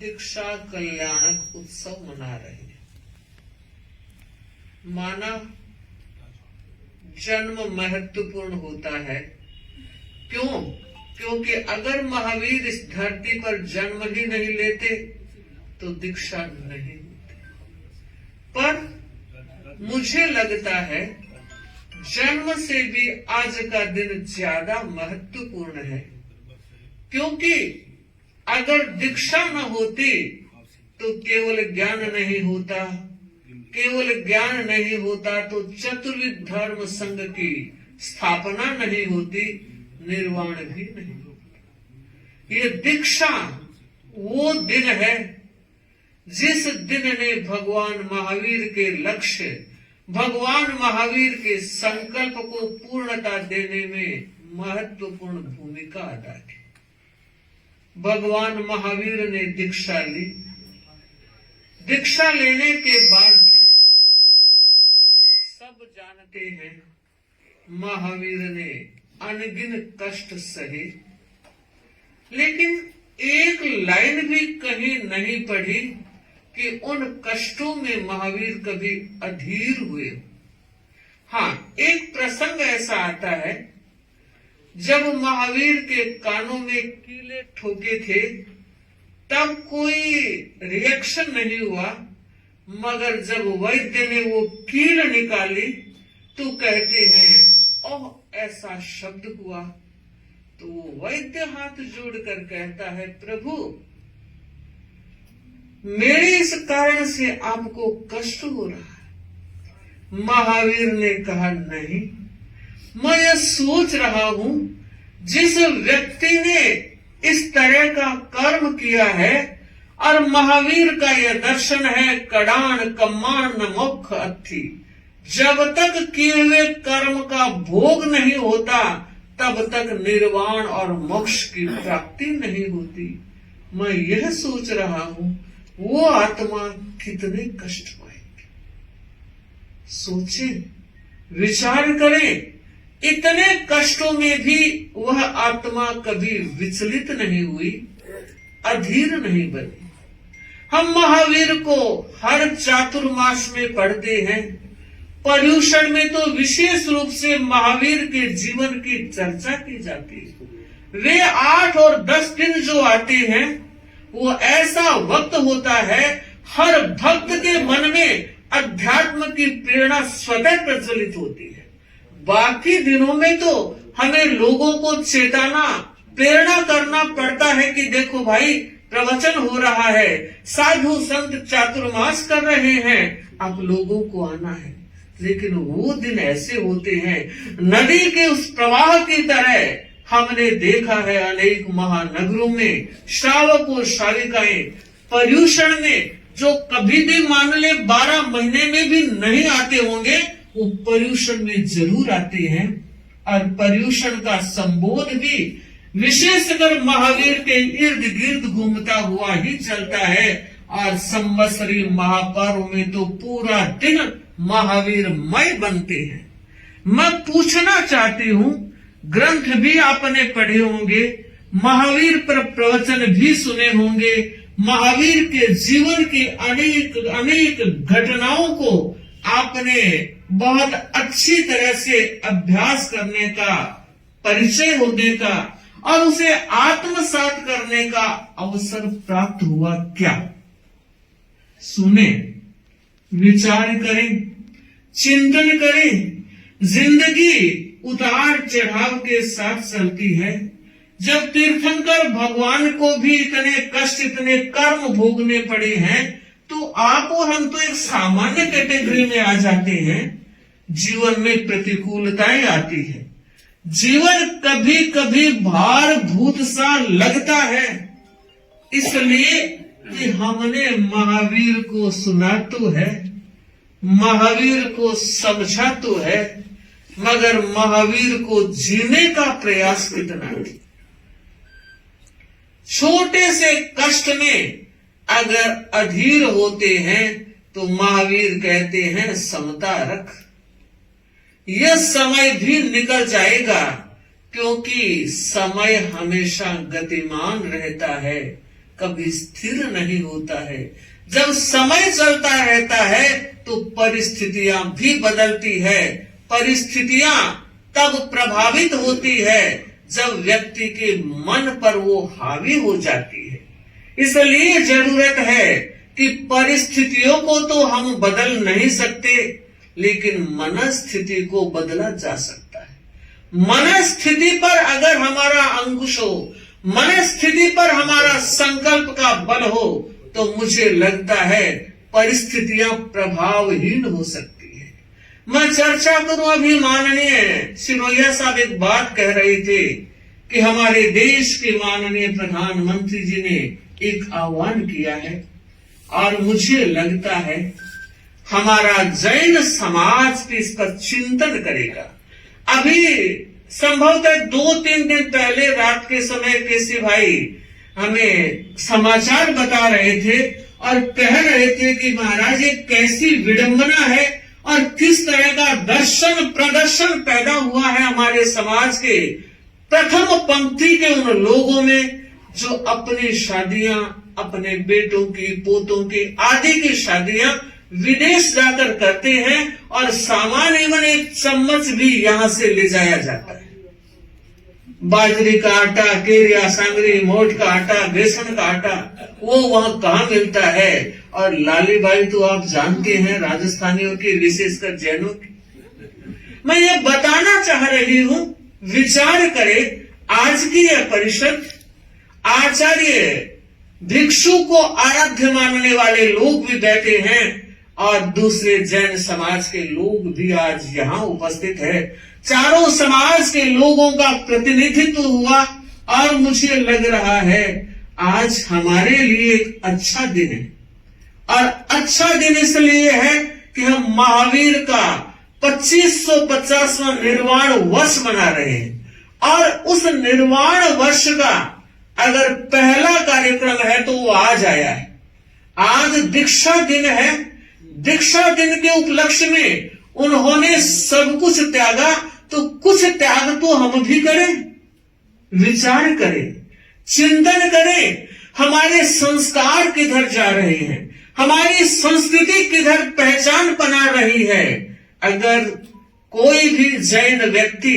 दीक्षा कल्याणक उत्सव मना रहे हैं। मानव जन्म महत्वपूर्ण होता है। क्यों? क्योंकि अगर महावीर इस धरती पर जन्म ही नहीं लेते तो दीक्षा नहीं होती। पर मुझे लगता है जन्म से भी आज का दिन ज्यादा महत्वपूर्ण है, क्योंकि अगर दीक्षा न होती तो केवल ज्ञान नहीं होता, केवल ज्ञान नहीं होता तो चतुर्विध धर्म संघ की स्थापना नहीं होती, निर्वाण भी नहीं होता। ये दीक्षा वो दिन है जिस दिन ने भगवान महावीर के लक्ष्य, भगवान महावीर के संकल्प को पूर्णता देने में महत्वपूर्ण भूमिका अदा की। भगवान महावीर ने दीक्षा ली। दीक्षा लेने के बाद सब जानते हैं महावीर ने अनगिन कष्ट सहे, लेकिन एक लाइन भी कहीं नहीं पढ़ी कि उन कष्टों में महावीर कभी अधीर हुए। हाँ, एक प्रसंग ऐसा आता है जब महावीर के कानों में कीले ठोके थे तब कोई रिएक्शन नहीं हुआ, मगर जब वैद्य ने वो कील निकाली तो कहते हैं ओह ऐसा शब्द हुआ। तो वैद्य हाथ जोड़कर कहता है प्रभु मेरे इस कारण से आपको कष्ट हो रहा है। महावीर ने कहा नहीं, मैं यह सोच रहा हूं जिस व्यक्ति ने इस तरह का कर्म किया है, और महावीर का यह दर्शन है कड़ान कम्मान मोक्ष अथी, जब तक किए हुए कर्म का भोग नहीं होता तब तक निर्वाण और मोक्ष की प्राप्ति नहीं होती। मैं यह सोच रहा हूं वो आत्मा कितने कष्ट पाएगी। सोचें, विचार करें, इतने कष्टों में भी वह आत्मा कभी विचलित नहीं हुई, अधीर नहीं बनी। हम महावीर को हर चातुर्मास में पढ़ते हैं। पर्युषण में तो विशेष रूप से महावीर के जीवन की चर्चा की जाती है। वे 8 और 10 दिन जो आते हैं वो ऐसा वक्त होता है हर भक्त के मन में अध्यात्म की प्रेरणा स्वतः प्रज्वलित होती है। बाकी दिनों में तो हमें लोगों को चेताना, प्रेरणा करना पड़ता है कि देखो भाई प्रवचन हो रहा है, साधु संत चातुर्मास कर रहे हैं, आप लोगों को आना है। लेकिन वो दिन ऐसे होते हैं नदी के उस प्रवाह की तरह। हमने देखा है अनेक महानगरों में श्रावक और श्राविकाएं पर्युषण में जो कभी भी मान ले 12 महीने में भी नहीं आते होंगे, वो पर्युषण में जरूर आते हैं। और पर्युषण का संबोध भी विशेषकर महावीर के इर्द गिर्द घूमता हुआ ही चलता है। और संवत्सरी महापर्व में तो पूरा दिन महावीर मय बनते हैं। मैं पूछना चाहती हूँ, ग्रंथ भी आपने पढ़े होंगे, महावीर पर प्रवचन भी सुने होंगे, महावीर के जीवन की अनेक घटनाओं को आपने बहुत अच्छी तरह से अभ्यास करने का, परिचय होने का और उसे आत्मसात करने का अवसर प्राप्त हुआ क्या? सुने, विचार करें, चिंतन करें। जिंदगी उतार चढ़ाव के साथ चलती है। जब तीर्थंकर भगवान को भी इतने कष्ट, इतने कर्म भोगने पड़े हैं, तो आप और हम तो एक सामान्य कैटेगरी में आ जाते हैं। जीवन में प्रतिकूलताएं आती है, जीवन कभी कभी भार भूत सा लगता है, इसलिए कि हमने महावीर को सुना तो है, महावीर को समझा तो है, मगर महावीर को जीने का प्रयास कितना है। छोटे से कष्ट में अगर अधीर होते हैं तो महावीर कहते हैं समता रख, यह समय भी निकल जाएगा, क्योंकि समय हमेशा गतिमान रहता है, कभी स्थिर नहीं होता है। जब समय चलता रहता है तो परिस्थितियां भी बदलती है। परिस्थितियां तब प्रभावित होती है जब व्यक्ति के मन पर वो हावी हो जाती है। इसलिए जरूरत है कि परिस्थितियों को तो हम बदल नहीं सकते, लेकिन मनस्थिति को बदला जा सकता है। मनस्थिति पर अगर हमारा अंकुश हो, मनस्थिति पर हमारा संकल्प का बल हो, तो मुझे लगता है परिस्थितियां प्रभावहीन हो सकती है। मैं चर्चा करूं, अभी माननीय सिनोरिया साहब एक बात कह रहे थे कि हमारे देश के माननीय प्रधानमंत्री जी ने एक आह्वान किया है, और मुझे लगता है हमारा जैन समाज भी इस पर चिंतन करेगा। अभी संभवतः 2-3 दिन पहले रात के समय केसी भाई हमें समाचार बता रहे थे और कह रहे थे कि महाराज ये कैसी विडंबना है और किस तरह का दर्शन प्रदर्शन पैदा हुआ है हमारे समाज के प्रथम पंक्ति के उन लोगों में जो अपनी शादियां, अपने बेटों की, पोतों की आदि की शादियां विदेश जाकर करते हैं, और सामान एवं एक चम्मच भी यहां से ले जाया जाता है। बाजरे का आटा, केरिया, सांगरी, मोठ का आटा, बेसन का आटा, वो वहां कहाँ मिलता है। और लाली बाई तो आप जानते हैं राजस्थानियों की, विशेषकर जैनों की। मैं ये बताना चाह रही हूं, विचार करें, आज की यह परिषद आचार्य भिक्षु को आराध्य मानने वाले लोग भी बैठे हैं, और दूसरे जैन समाज के लोग भी आज यहाँ उपस्थित है। चारों समाज के लोगों का प्रतिनिधित्व हुआ, और मुझे लग रहा है आज हमारे लिए एक अच्छा दिन है। और अच्छा दिन इसलिए है कि हम महावीर का 2550वां निर्वाण वर्ष मना रहे हैं, और उस निर्वाण वर्ष का अगर पहला कार्यक्रम है तो वो आज आया है। आज दीक्षा दिन है। दीक्षा दिन के उपलक्ष्य में उन्होंने सब कुछ त्यागा, तो कुछ त्याग तो हम भी करें। विचार करें, चिंतन करें, हमारे संस्कार किधर जा रहे हैं, हमारी संस्कृति किधर पहचान बना रही है। अगर कोई भी जैन व्यक्ति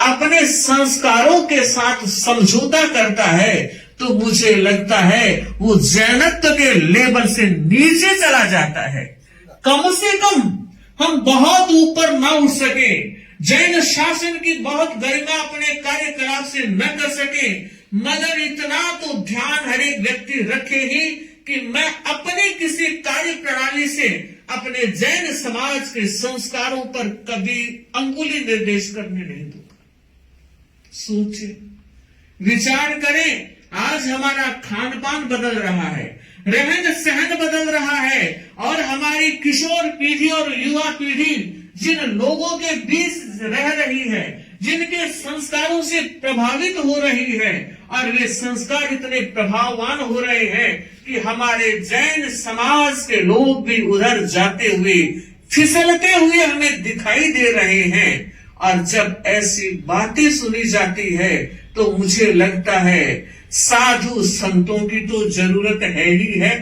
अपने संस्कारों के साथ समझौता करता है तो मुझे लगता है वो जैनत्व के लेवल से नीचे चला जाता है। कम से कम हम बहुत ऊपर न उठ सके, जैन शासन की बहुत गरिमा अपने कार्यकलाप से न कर सके, मगर इतना तो ध्यान हर एक व्यक्ति रखे ही कि मैं अपने किसी कार्य प्रणाली से अपने जैन समाज के संस्कारों पर कभी अंगुली निर्देश करने नहीं दूंगा। सोचे, विचार करें, आज हमारा खान पान बदल रहा है, रहन सहन बदल रहा है, और हमारी किशोर पीढ़ी और युवा पीढ़ी जिन लोगों के बीच रह रही है, जिनके संस्कारों से प्रभावित हो रही है, और वे संस्कार इतने प्रभाववान हो रहे हैं कि हमारे जैन समाज के लोग भी उधर जाते हुए, फिसलते हुए हमें दिखाई दे रहे हैं। और जब ऐसी बातें सुनी जाती है तो मुझे लगता है साधु संतों की तो जरूरत है ही है।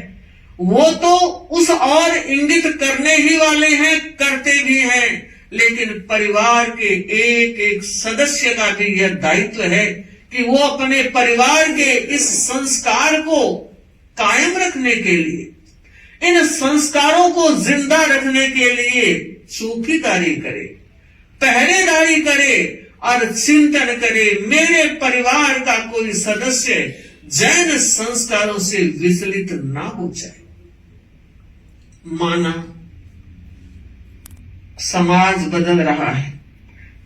वो तो उस और इंगित करने ही वाले हैं, करते भी हैं, लेकिन परिवार के एक एक सदस्य का भी यह दायित्व है कि वो अपने परिवार के इस संस्कार को कायम रखने के लिए, इन संस्कारों को जिंदा रखने के लिए चौकीदारी करे, पहरेदारी करे और चिंतन करे, मेरे परिवार का कोई सदस्य जैन संस्कारों से विचलित ना हो जाए। माना समाज बदल रहा है,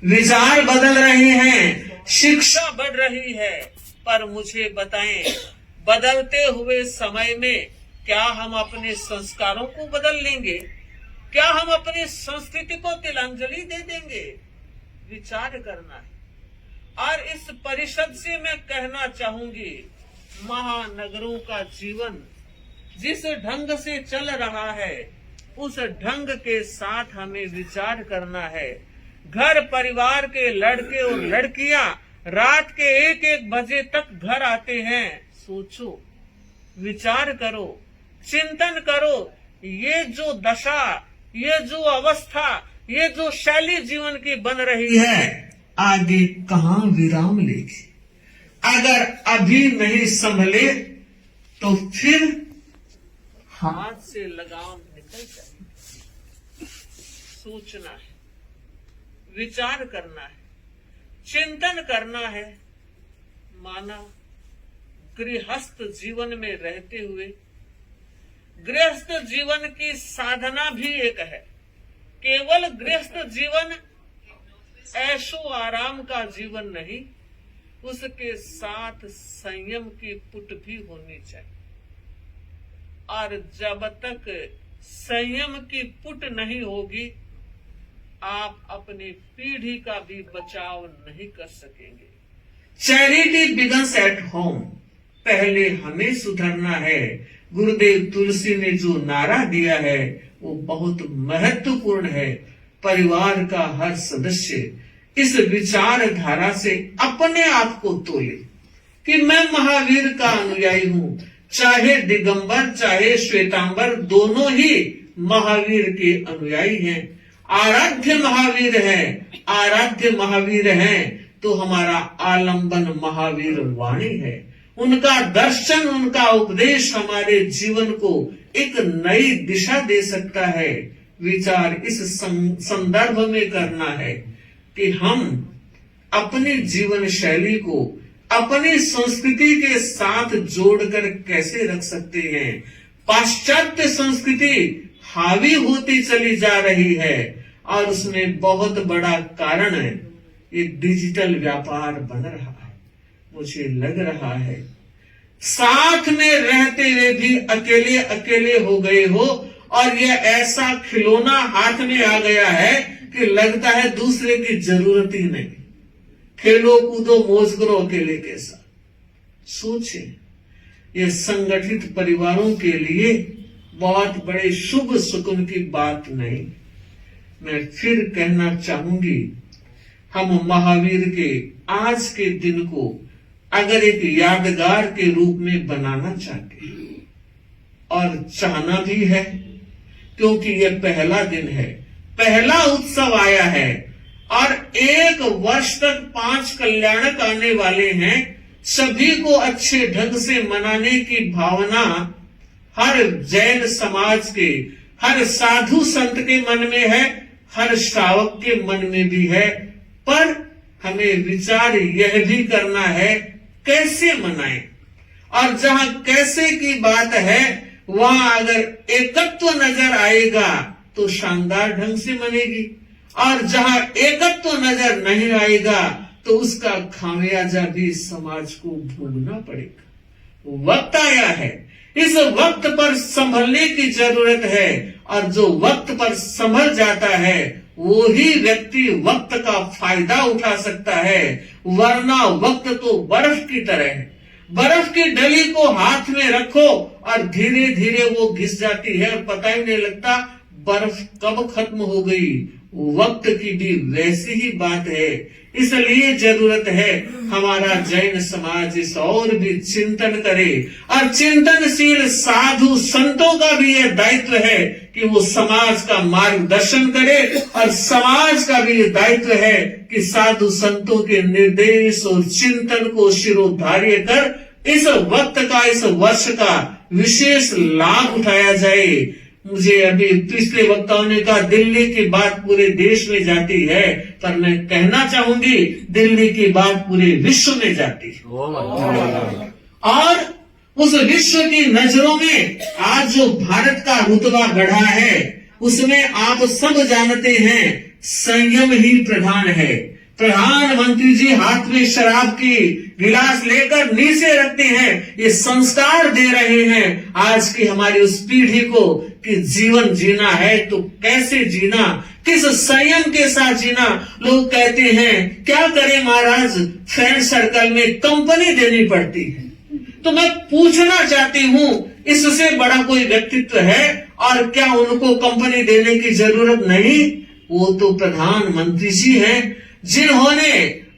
विचार बदल रहे हैं, शिक्षा बढ़ रही है, पर मुझे बताएं, बदलते हुए समय में क्या हम अपने संस्कारों को बदल लेंगे? क्या हम अपनी संस्कृति को तिलांजलि दे देंगे? विचार करना है। और इस परिषद से मैं कहना चाहूंगी, महानगरों का जीवन जिस ढंग से चल रहा है, उस ढंग के साथ हमें विचार करना है। घर परिवार के लड़के और लड़कियां रात के 1-1 बजे तक घर आते हैं। सोचो, विचार करो, चिंतन करो। ये जो दशा, ये जो अवस्था, ये जो शैली जीवन की बन रही है, आगे कहां विराम लेगी। अगर अभी नहीं संभले तो फिर हाथ से लगाम निकल जाएगी। सोचना है, विचार करना है, चिंतन करना है। माना गृहस्थ जीवन में रहते हुए, गृहस्थ जीवन की साधना भी एक है। केवल गृहस्थ जीवन ऐशो आराम का जीवन नहीं, उसके साथ संयम की पुट भी होनी चाहिए। और जब तक संयम की पुट नहीं होगी, आप अपनी पीढ़ी का भी बचाव नहीं कर सकेंगे। Charity begins at home. पहले हमें सुधरना है। गुरुदेव तुलसी ने जो नारा दिया है वो बहुत महत्वपूर्ण है। परिवार का हर सदस्य इस विचारधारा से अपने आप को तोले कि मैं महावीर का अनुयायी हूँ। चाहे दिगंबर चाहे श्वेतांबर, दोनों ही महावीर के अनुयायी हैं। आराध्य महावीर है, आराध्य महावीर हैं तो हमारा आलंबन महावीर वाणी है। उनका दर्शन, उनका उपदेश हमारे जीवन को एक नई दिशा दे सकता है। विचार इस संदर्भ में करना है कि हम अपनी जीवन शैली को अपनी संस्कृति के साथ जोड़कर कैसे रख सकते हैं। पाश्चात्य संस्कृति हावी होती चली जा रही है और उसमें बहुत बड़ा कारण है ये डिजिटल व्यापार बन रहा है। मुझे लग रहा है साथ में रहते हुए भी अकेले अकेले हो गए हो और यह ऐसा खिलौना हाथ में आ गया है कि लगता है दूसरे की जरूरत ही नहीं। खेलो कूदो मौज करो अकेले के साथ। सोचें, यह संगठित परिवारों के लिए बहुत बड़े शुभ सुकुन की बात नहीं। मैं फिर कहना चाहूंगी, हम महावीर के आज के दिन को अगर एक यादगार के रूप में बनाना चाहते हैं और चाहना भी है, क्योंकि यह पहला दिन है, पहला उत्सव आया है और एक वर्ष तक 5 कल्याणक आने वाले हैं। सभी को अच्छे ढंग से मनाने की भावना हर जैन समाज के, हर साधु संत के मन में है, हर श्रावक के मन में भी है। पर हमें विचार यह भी करना है कैसे मनाएं, और जहां कैसे की बात है वहां अगर एकत्व नजर आएगा तो शानदार ढंग से मनेगी, और जहां एकत्व नजर नहीं आएगा तो उसका खामियाजा भी समाज को भोगना पड़ेगा। वक्त आया है, इस वक्त पर संभलने की जरूरत है, और जो वक्त पर संभल जाता है वो ही व्यक्ति वक्त का फायदा उठा सकता है। वरना वक्त तो बर्फ की तरह है। बर्फ की डली को हाथ में रखो और धीरे धीरे वो घिस जाती है और पता ही नहीं लगता बर्फ कब खत्म हो गई। वक्त की भी वैसी ही बात है। इसलिए जरूरत है हमारा जैन समाज इस और भी चिंतन करे, और चिंतनशील साधु संतों का भी यह दायित्व है कि वो समाज का मार्गदर्शन करे, और समाज का भी यह दायित्व है कि साधु संतों के निर्देश और चिंतन को शिरोधार्य कर इस वक्त का, इस वर्ष का विशेष लाभ उठाया जाए। मुझे अभी पिछले वक्ताओं ने कहा दिल्ली की बात पूरे देश में जाती है, पर मैं कहना चाहूंगी दिल्ली की बात पूरे विश्व में जाती है। और उस विश्व की नजरों में आज जो भारत का रुतबा बढ़ा है उसमें आप सब जानते हैं संयम ही प्रधान है। प्रधानमंत्री जी हाथ में शराब की गिलास लेकर नीचे रखते हैं, ये संस्कार दे रहे हैं आज की हमारी उस पीढ़ी को कि जीवन जीना है तो कैसे जीना, किस संयम के साथ जीना। लोग कहते हैं क्या करें महाराज, फ्रेंड सर्कल में कंपनी देनी पड़ती है। तो मैं पूछना चाहती हूँ इससे बड़ा कोई व्यक्तित्व है और क्या उनको कंपनी देने की जरूरत नहीं? वो तो प्रधानमंत्री जी हैं जिन्होंने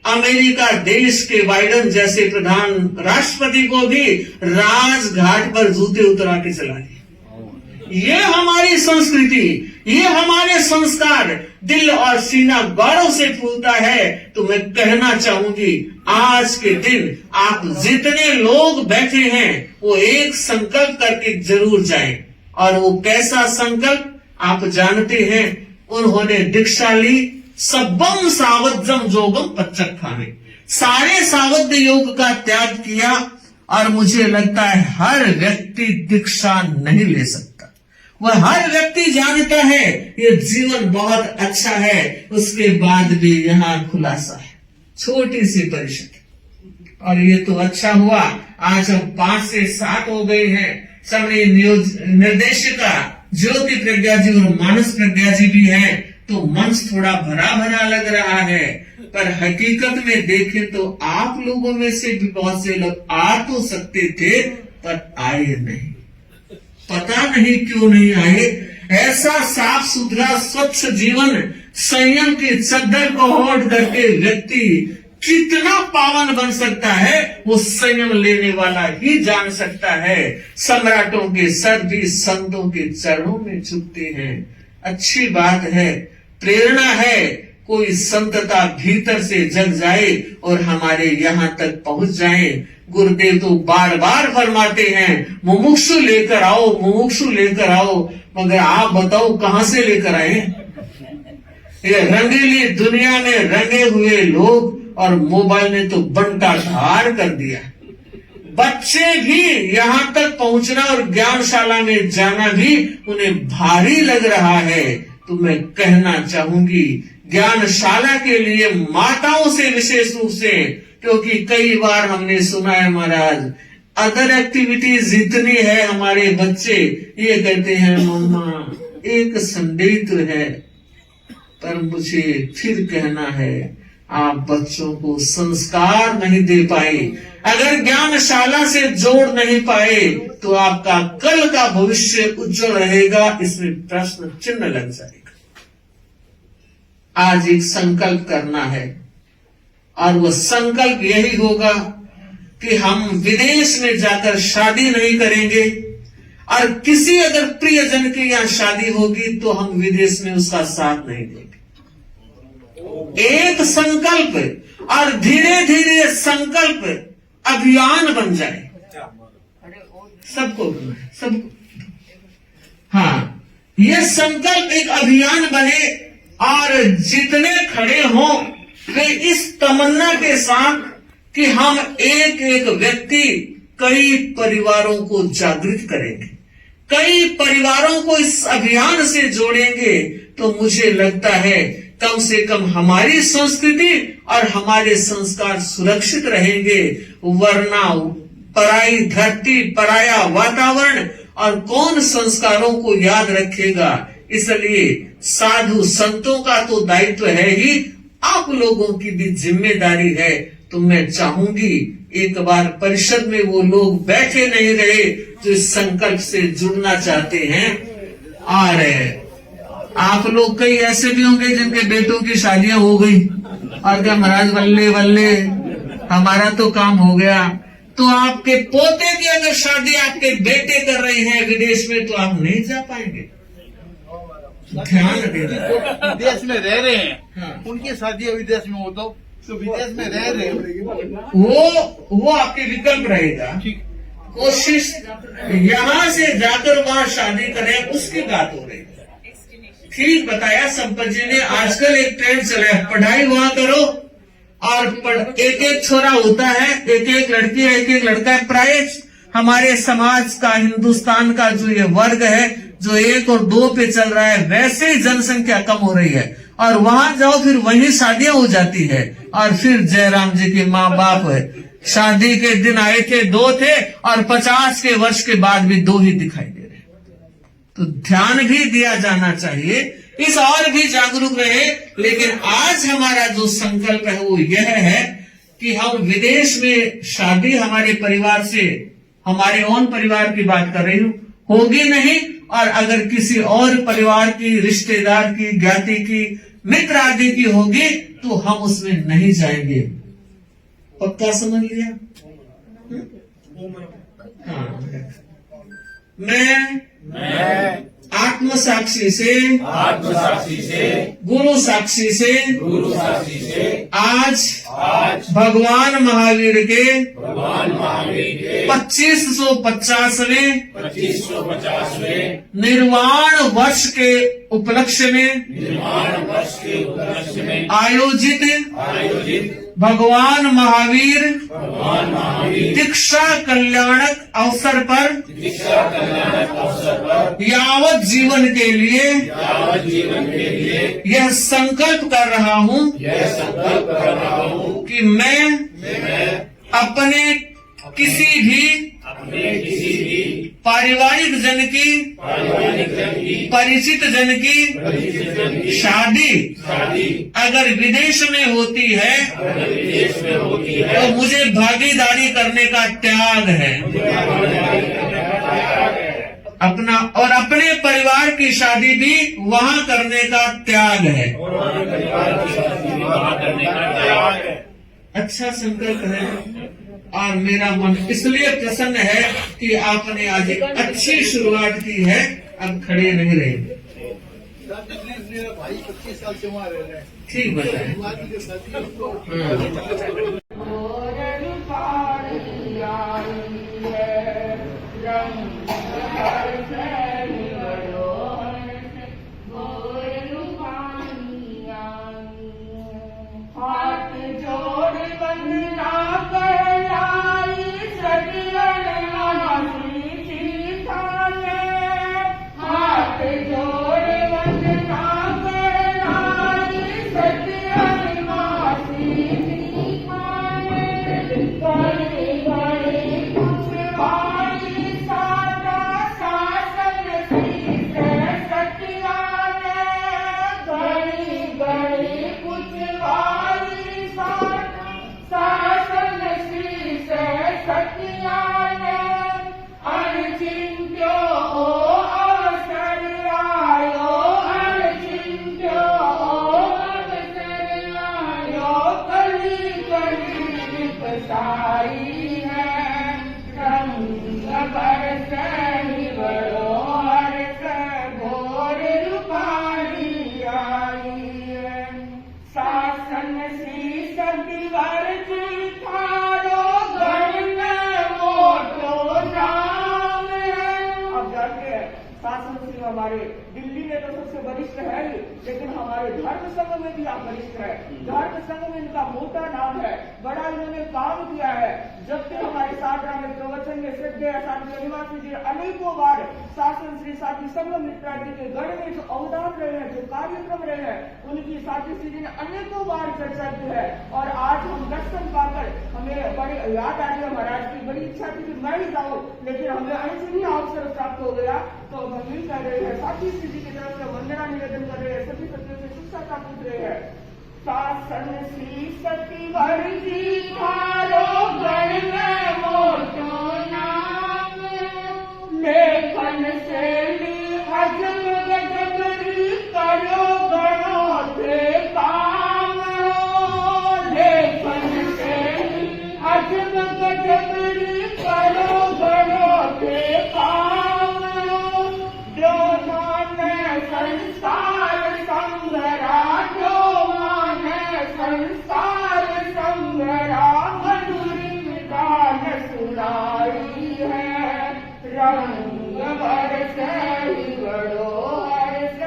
अमेरिका देश के बाइडेन जैसे प्रधान राष्ट्रपति को भी राजघाट पर जूते उतरा के चला दिया। ये हमारी संस्कृति, ये हमारे संस्कार, दिल और सीना गौरव से फूलता है। तो मैं कहना चाहूंगी, आज के दिन आप जितने लोग बैठे हैं वो एक संकल्प करके जरूर जाएं। और वो कैसा संकल्प आप जानते हैं? उन्होंने दीक्षा ली, सब्बम सावधम जोगम पच्चत्थाने, सारे सावध योग का त्याग किया। और मुझे लगता है हर व्यक्ति दीक्षा नहीं ले सकता। वह हर व्यक्ति जानता है ये जीवन बहुत अच्छा है, उसके बाद भी यहाँ खुलासा है, छोटी सी परिषद। और ये तो अच्छा हुआ, आज हम 5 से 7 हो गए हैं। सबने निर्देशिका ज्योति प्रज्ञा जी और मानस प्रज्ञा जी भी हैं, तो मंच थोड़ा भरा भरा लग रहा है। पर हकीकत में देखें तो आप लोगों में से भी बहुत से लोग आ तो सकते थे पर आए नहीं। पता नहीं क्यों नहीं आए। ऐसा साफ सुथरा स्वच्छ जीवन, संयम की चद्दर को ओढ़ करके व्यक्ति कितना पावन बन सकता है, वो संयम लेने वाला ही जान सकता है। सम्राटों के सर भी संतों के चरणों में झुकते हैं। अच्छी बात है, प्रेरणा है, कोई संतता भीतर से जग जाए और हमारे यहाँ तक पहुंच जाए। गुरुदेव तो बार बार फरमाते हैं, मुमुक्षु लेकर आओ, मुमुक्षु लेकर आओ। मगर आप बताओ कहां से लेकर आए? ये रंगीली दुनिया में रंगे हुए लोग और मोबाइल ने तो बंटाधार कर दिया। बच्चे भी यहाँ तक पहुंचना और ज्ञानशाला में जाना भी उन्हें भारी लग रहा है। तो मैं कहना चाहूंगी, ज्ञानशाला के लिए माताओं से विशेष रूप से, क्योंकि कई बार हमने सुना है महाराज, अदर एक्टिविटीज इतनी है, हमारे बच्चे ये कहते हैं मम्मा एक संडे तो है। पर मुझे फिर कहना है, आप बच्चों को संस्कार नहीं दे पाए, अगर ज्ञानशाला से जोड़ नहीं पाए तो आपका कल का भविष्य उज्जवल रहेगा, इसमें प्रश्न चिन्ह लग जाएगा। आज एक संकल्प करना है और वह संकल्प यही होगा कि हम विदेश में जाकर शादी नहीं करेंगे और किसी अगर प्रियजन की यहाँ शादी होगी तो हम विदेश में उसका साथ नहीं देंगे। एक संकल्प और धीरे धीरे संकल्प अभियान बन जाए। सबको हाँ, यह संकल्प एक अभियान बने और जितने खड़े हों वे इस तमन्ना के साथ कि हम एक एक व्यक्ति कई परिवारों को जागृत करेंगे, कई परिवारों को इस अभियान से जोड़ेंगे। तो मुझे लगता है कम से कम हमारी संस्कृति और हमारे संस्कार सुरक्षित रहेंगे। वरना पराई धरती, पराया वातावरण और कौन संस्कारों को याद रखेगा। इसलिए साधु संतों का तो दायित्व है ही, आप लोगों की भी जिम्मेदारी है। तो मैं चाहूंगी एक बार परिषद में वो लोग बैठे नहीं रहे जो इस संकल्प से जुड़ना चाहते हैं। और आप लोग कई ऐसे भी होंगे जिनके बेटों की शादियां हो गई और क्या महाराज बल्ले बल्ले हमारा तो काम हो गया। तो आपके पोते की अगर शादी आपके बेटे कर रहे हैं विदेश में तो आप नहीं जा पाएंगे। ध्यान देना, विदेश में रह रहे हैं हाँ। उनकी शादी विदेश में हो तो विदेश में रह रहे हैं वो आपके विकल्प रहेगा। कोशिश यहाँ से जाकर वहाँ शादी करें, उसकी बात हो रही है। ठीक बताया संपत जी ने। आजकल एक ट्रेंड चला है, पढ़ाई वहाँ करो और एक एक छोरा होता है, एक एक लड़की है, एक एक लड़का है। प्राय हमारे समाज का, हिंदुस्तान का जो ये वर्ग है जो 1 और 2 पे चल रहा है, वैसे ही जनसंख्या कम हो रही है। और वहां जाओ फिर वही शादियां हो जाती है। और फिर जयराम जी के माँ बाप है, शादी के दिन आए थे 2 थे और 50 के वर्ष के बाद भी 2 ही दिखाई दे रहे। तो ध्यान भी दिया जाना चाहिए, इस और भी जागरूक रहे। लेकिन आज हमारा जो संकल्प है वो यह है कि हम विदेश में शादी हमारे परिवार से, हमारे ओन परिवार की बात कर रही हूं, होगी नहीं। और अगर किसी और परिवार की, रिश्तेदार की, ज्ञाति की मित्र आदि की होगी तो हम उसमें नहीं जाएंगे। पक्का समझ लिया? हाँ। मैं आत्म साक्षी से गुरु साक्षी से आज भगवान महावीर के 2550वें निर्वाण वर्ष के उपलक्ष्य में आयोजित भगवान महावीर दीक्षा कल्याणक अवसर पर यावत जीवन के लिए यह संकल्प कर रहा हूँ कि मैं अपने किसी भी पारिवारिक जन की परिचित जन की शादी अगर विदेश में होती है तो मुझे भागीदारी करने का त्याग है। अपने परिवार की शादी भी वहाँ करने का त्याग है। अच्छा संकल्प है और मेरा मन इसलिए प्रसन्न है कि आपने आज एक अच्छी शुरुआत की है। अब खड़े नहीं रहे। मेरा भाई 25 साल से वहाँ रह रहे हैं। ठीक बताए। हमारे दिल्ली में तो सबसे वरिष्ठ है, लेकिन हमारे धर्म संघ में भी आप वरिष्ठ है। धर्म संघ में इनका मोटा नाम है, बड़ा इन्होंने काम किया है। जब से हमारे साधना में प्रवचन में श्रद्धेय साधु निवासी जी अनेकों बार शासन श्री साथी संघ मित्रादि के गढ़ में जो अवदान रहे हैं, जो कार्यक्रम रहे हैं, उनकी साथी श्री जी ने अनेकों बार चर्चा की है। और आज हम दर्शन पाकर हमें बड़ी याद आ रही है। महाराज की बड़ी इच्छा थी कि मैं ही जाऊँ, लेकिन हमें अनसुनी अवसर प्राप्त हो गया। तो हम मिल कर रहे हैं, साथी श्री जी की तरफ से वंदना निवेदन कर रहे हैं, सभी सत्यों से शिक्षा का पूछ रहे हैं। शासन श्री सतीवर जी थारो गण में मोटो नाम, लेखन शैली अजब गजबरी करो गणो थे काम। लेखन शैली अजब गजबरी करो गणो थे काम। जो माने संसार संगरा, जो माने संसार संगरा, मधुरी गान सुनाई है। रंग बरस गड़ो हर्ष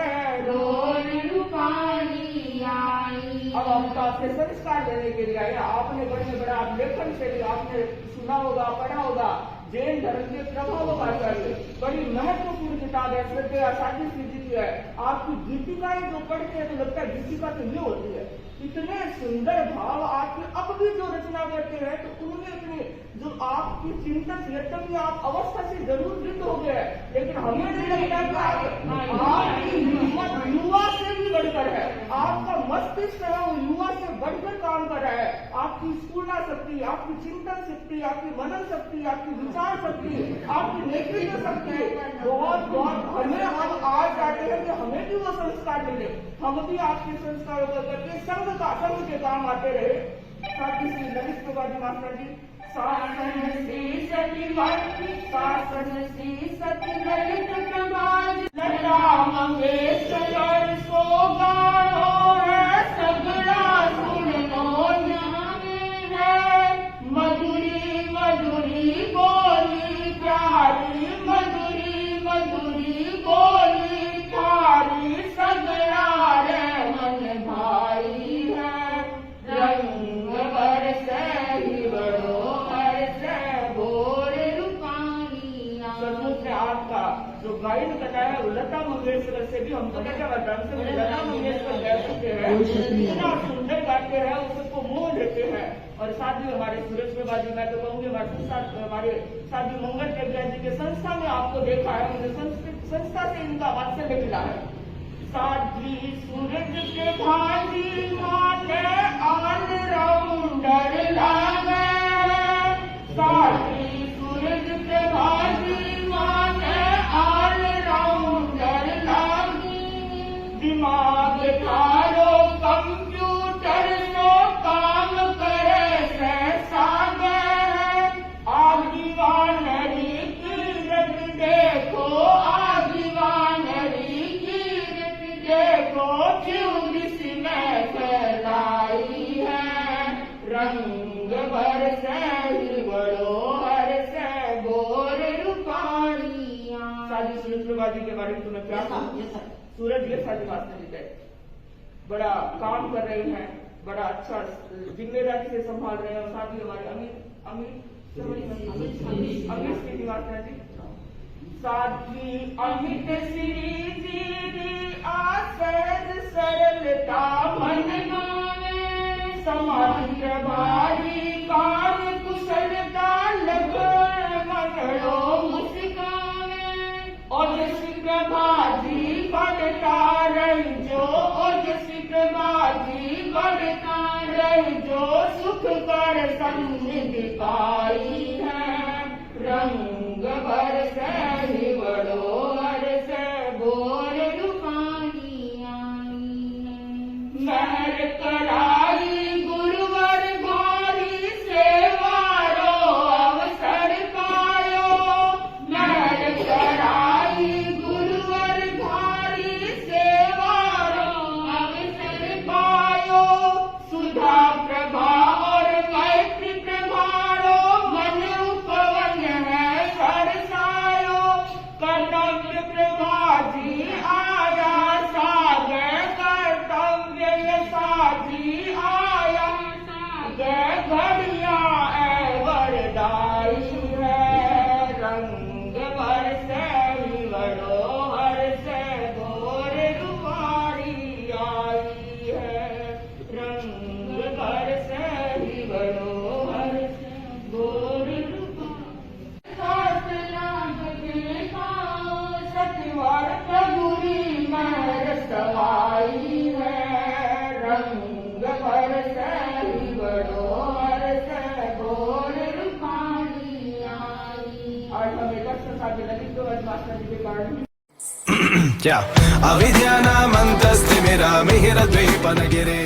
डोल रूपानी आई। अब हम तो आपसे संस्कार देने के लिए आए। आपने बड़े बड़ा आप लेखन से भी आपने सुना होगा, पढ़ा होगा। जैन धर्म के प्रभाव आचार्य बड़ी महत्वपूर्ण किताब है, श्रद्धेय साथी श्री जी की है। आपकी गीतिकाएं जो पढ़ते हैं तो लगता है गीतिका तो ये होती है। इतने सुंदर भाव आपके अब भी जो रचना करते हैं, तो उनमें इतनी जो आपकी चिंतन यद्यपि आप अवस्था से जरूर वृद्ध हो गए, लेकिन हमें नहीं लगता कि आपकी हिम्मत युवा से भी बढ़कर है। आपका मस्तिष्क है वो युवा से बढ़कर काम कर रहा है। आपकी स्फूर्णा शक्ति, आपकी चिंतन शक्ति, आपकी मनन शक्ति, आपकी विचार शक्ति, आपकी नेतृत्व शक्ति बहुत बहुत हमें हम आज चाहते हैं कि हमें भी वो संस्कार संस्कार मिले, हम भी आपके संस्कारों को करके संघ के काम आते रहे। साथ ही श्री ललित प्रभाजी मास्टर जी, शासन श्री सती ललित प्रभाजी, लता मंगेशकर को गाओ है सगड़ा सुनो जाने है, मधुरी मधुरी बोली प्यारी, मधुरी मधुरी बोली प्यारी, सगड़ा रे मन भाई है, रंग बरसे ही बड़ो बरसे भोर रूपानिया। सचमुच में आपका जो गायन कला है वो लता मंगेशकर से भी, हम तो क्या बताएं, हमसे लता मंगेशकर गा सकते हैं, इतना सुंदर गाते हैं, वो सबको मोह लेते हैं। और साथ ही हमारे सुरेश प्रभाजी, मैं तो कहूँगी हमारे साथ ही मंगल देवया जी के संस्था में आपको देखा है, मुझे संस्था से इनका वात्सल्य मिला है। साधी सूरज के भाजी माने ऑलराउंडर लागे, साधी सूरज के भाजी माने ऑलराउंडर लागी, दिमाग थारो कंप्यूटर नो काम करे से सागर, आगीवानरी कीरत देखो, आगीवानरी कीरत देखो, चूलिस में फैलाई है, रंग बरसे ही बड़ो हरसे गोर रूपानिया। साधी सूरज प्रभाजी के बारे में तुम्हें क्या कहा? सूरज के साथ मास्टर जी बड़ा काम कर रहे हैं, बड़ा अच्छा जिम्मेदारी से संभाल रहे हैं। और साथ ही हमारे अमित श्रीनिवास जी, साथी अमित श्री जी आसद सरलता मन गावे, समाधि प्रभारी कार्य कुशलता लगन मंगलो मुस्कावे, ओजस्वी प्रभाजी बढ़ता रही जो, ओजस्वी प्रभाजी बढ़ता रही जो, सुख कर सन्निधि पाई है, रंग बरसे ही बड़ो बरसे भोर रूपानिया। महर कराई गुरुवर भारी सेवारो अवसर पायो, महर कराई गुरुवर भारी सेवारो अवसर पायो, सुधा प्रभा और मैत्री प्रभारो मन उपवन है सरसायो, कर्तव्य प्रभाजी आया सागर, कर्तव्य साजी आया सागर, घड़िया ए वरदाई है, रंग बरसे ही बड़ो हरसे गोर रूपारी आई है, रंग बरसे ही बड़ो हरसे गोर रूपारी। सतवार प्रभुरी महर सवाई है, रंग बरसे ही बड़ो हरसे गोर रूपारी आई। आज हमें दर्शन साथ ललित प्रभाजी मास्टर जी के कारण क्या अविद्यानामन्तस्तिमिरमिहिरद्वीपनगिरे